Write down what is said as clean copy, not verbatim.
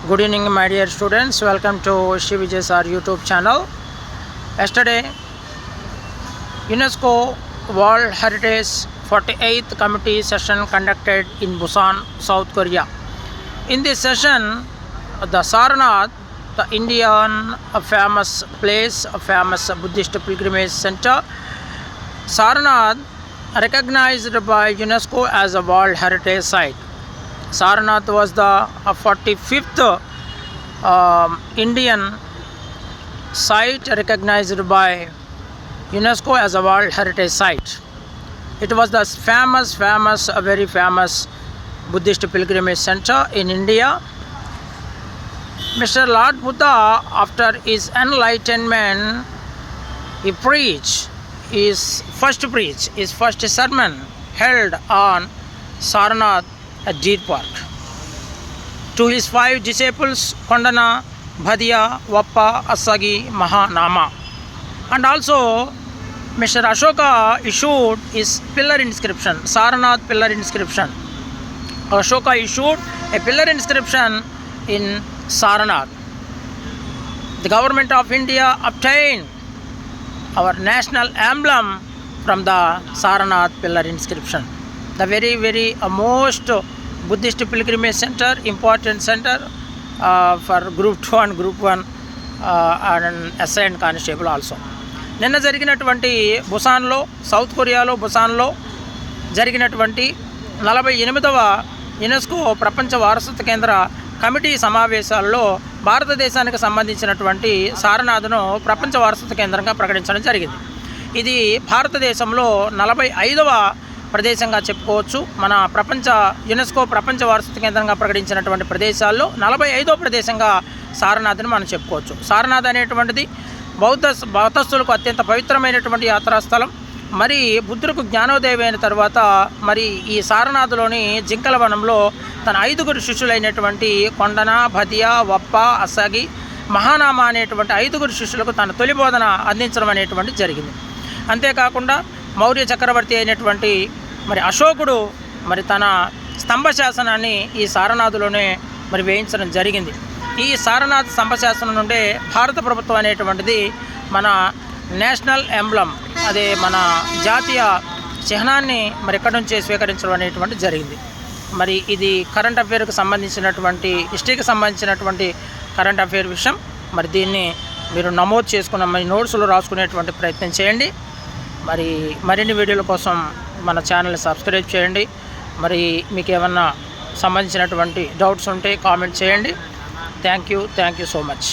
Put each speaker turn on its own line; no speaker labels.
Good evening, my dear students. Welcome to Shri Vijay Sir YouTube channel. Yesterday, UNESCO World Heritage 48th Committee session conducted in Busan, South Korea. In this session, the Sarnath, the Indian famous place, a famous Buddhist pilgrimage center, Sarnath recognized by UNESCO as a World Heritage Site. Sarnath was the 45th Indian site recognized by UNESCO as a World Heritage Site. It was the very famous Buddhist pilgrimage center in India. Mr. Lord Buddha, after his enlightenment, he preached his first sermon held on Sarnath at Deer Park. To his 5 disciples, Kondana, Bhadia, Vappa, Asagi, Mahanama. And also, Mr. Ashoka issued his pillar inscription, Sarnath pillar inscription. Ashoka issued a pillar inscription in Sarnath. The government of India obtained our national emblem from the Sarnath pillar inscription. The very most Buddhist pilgrimage center, important center for Group 2 and Group 1 and SI and Constable also. నిన్న జరిగినటువంటి బుసాన్లో, south కొరియాలో బుసాన్లో జరిగినటువంటి 48వ UNESCO ప్రపంచ వారసత్వ కేంద్ర committee సమావేశాల్లో భారతదేశానికి సంబంధించినటువంటి సారనాథ్ను ప్రపంచ వారసత్వ కేంద్రంగా ప్రకటించడం జరిగింది. ఇది భారతదేశంలో 45వ ప్రదేశంగా చెప్పుకోవచ్చు. మన యునెస్కో ప్రపంచ వారసత్వ కేంద్రంగా ప్రకటించినటువంటి ప్రదేశాల్లో 45వ ప్రదేశంగా సారనాథ్ని మనం చెప్పుకోవచ్చు. సారనాథ్ అనేటువంటిది బౌద్ధస్తులకు అత్యంత పవిత్రమైనటువంటి యాత్రాస్థలం. మరి బుద్ధులకు జ్ఞానోదయం అయిన తర్వాత మరి ఈ సారనాథ్లోని జింకల వనంలో తన 5గురు శిష్యులైనటువంటి కొండన, భదియా, వప్ప, అసగి, మహానామ అనేటువంటి 5గురు శిష్యులకు తన తొలి బోధన అందించడం అనేటువంటి జరిగింది. అంతేకాకుండా మౌర్య చక్రవర్తి అయినటువంటి మరి అశోకుడు మరి తన స్తంభ శాసనాన్ని ఈ సారనాథ్లోనే మరి వేయించడం జరిగింది. ఈ సారనాథ్ స్తంభ శాసనం నుండే భారత ప్రభుత్వం అనేటువంటిది మన నేషనల్ ఎంబ్లమ్, అదే మన జాతీయ చిహ్నాన్ని మరి ఎక్కడి నుంచి స్వీకరించడం అనేటువంటి జరిగింది. మరి ఇది కరెంట్ అఫేర్కి సంబంధించినటువంటి, హిస్టరీకి సంబంధించినటువంటి కరెంట్ అఫేర్ విషయం. మరి దీన్ని మీరు నమోదు చేసుకున్న మీ నోట్స్లో రాసుకునేటువంటి ప్రయత్నం చేయండి. మరి మరిన్ని వీడియోల కోసం మన ఛానల్ని సబ్స్క్రైబ్ చేయండి. మరి మీకు ఏమన్నా సంబంధించినటువంటి డౌట్స్ ఉంటే కామెంట్ చేయండి. Thank you so much.